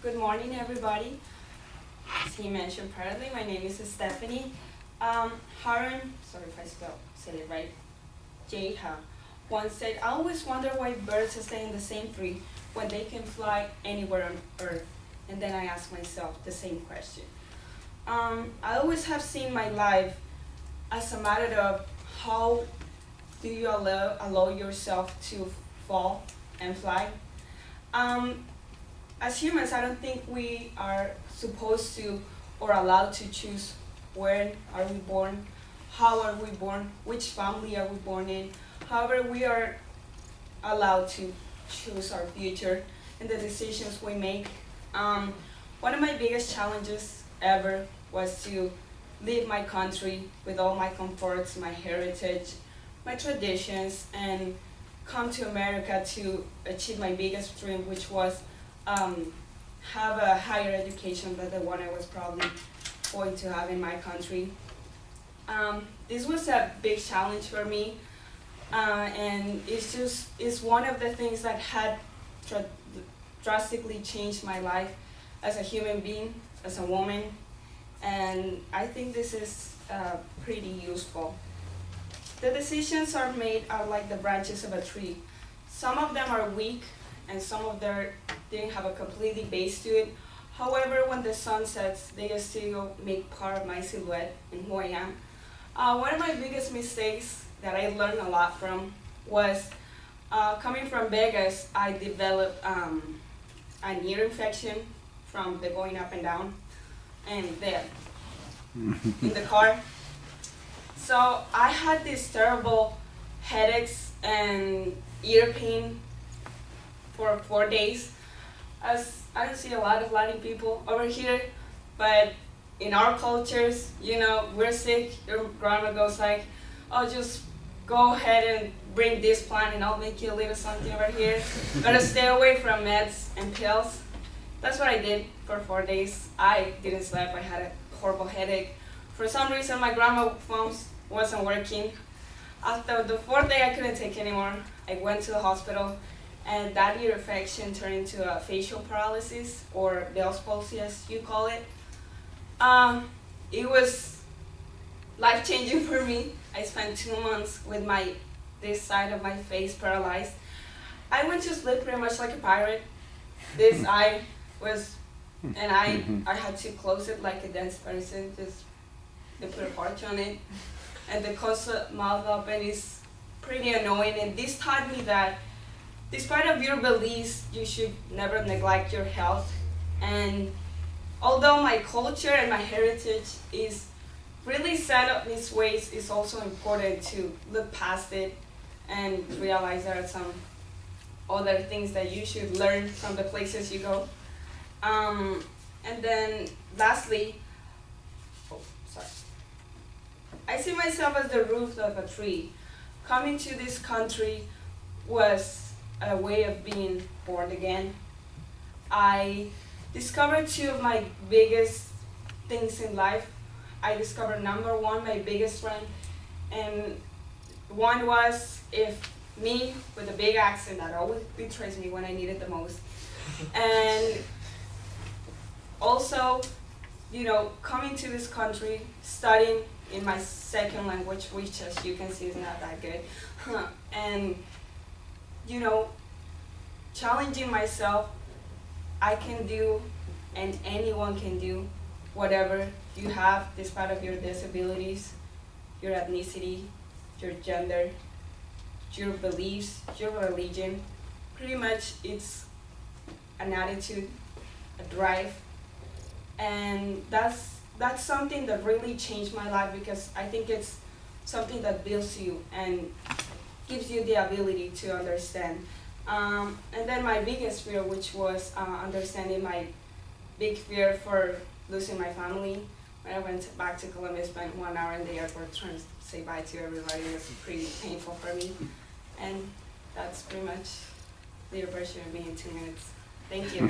Good morning, everybody. As he mentioned priorly, my name is Stefany. Harun, sorry if I said it right, Jeha, once said, I always wonder why birds stay in the same tree when they can fly anywhere on earth. And then I asked myself the same question. I always have seen my life as a matter of how do you allow yourself to fall and fly. As humans, I don't think we are supposed to or allowed to choose when are we born, how are we born, which family are we born in. However, we are allowed to choose our future and the decisions we make. One of my biggest challenges ever was to leave my country with all my comforts, my heritage, my traditions, and come to America to achieve my biggest dream, which was have a higher education than the one I was probably going to have in my country. This was a big challenge for me, and it's one of the things that had drastically changed my life as a human being, as a woman, and I think this is pretty useful. The decisions are made out like the branches of a tree. Some of them are weak, and some of them didn't have a completely base to it. However, when the sun sets, they still make part of my silhouette and who I am. One of my biggest mistakes that I learned a lot from was coming from Vegas. I developed an ear infection from the going up and down and there in the car. So I had these terrible headaches and ear pain for 4 days. As I don't see a lot of Latin people over here, but in our cultures, we're sick, your grandma goes like, oh, just go ahead and bring this plant and I'll make you a little something over here. Gotta stay away from meds and pills. That's what I did for 4 days. I didn't sleep, I had a horrible headache. For some reason, my grandma phone wasn't working. After the 4th day, I couldn't take anymore. I went to the hospital, and that ear infection turned into a facial paralysis, or Bell's palsy as you call it. It was life-changing for me. I spent 2 months with this side of my face paralyzed. I went to sleep pretty much like a pirate. This eye was, and I had to close it like a dense person, just to put a parch on it. And the constant mouth open is pretty annoying, and this taught me that despite of your beliefs, you should never neglect your health. And although my culture and my heritage is really set up these ways, it's also important to look past it and realize there are some other things that you should learn from the places you go. And then lastly, I see myself as the root of a tree. Coming to this country was a way of being born again. I discovered 2 of my biggest things in life. I discovered number 1, my biggest strength, and one was me with a big accent that always betrays me when I need it the most. And also, coming to this country, studying in my second language, which as you can see is not that good. And, challenging myself, I can do, and anyone can do, whatever you have, despite of your disabilities, your ethnicity, your gender, your beliefs, your religion. Pretty much it's an attitude, a drive, and that's something that really changed my life, because I think it's something that builds you and gives you the ability to understand. And then my biggest fear, which was understanding my big fear for losing my family. When I went back to Colombia, spent 1 hour in the airport trying to say bye to everybody. It was pretty painful for me. And that's pretty much the version of me in 2 minutes. Thank you.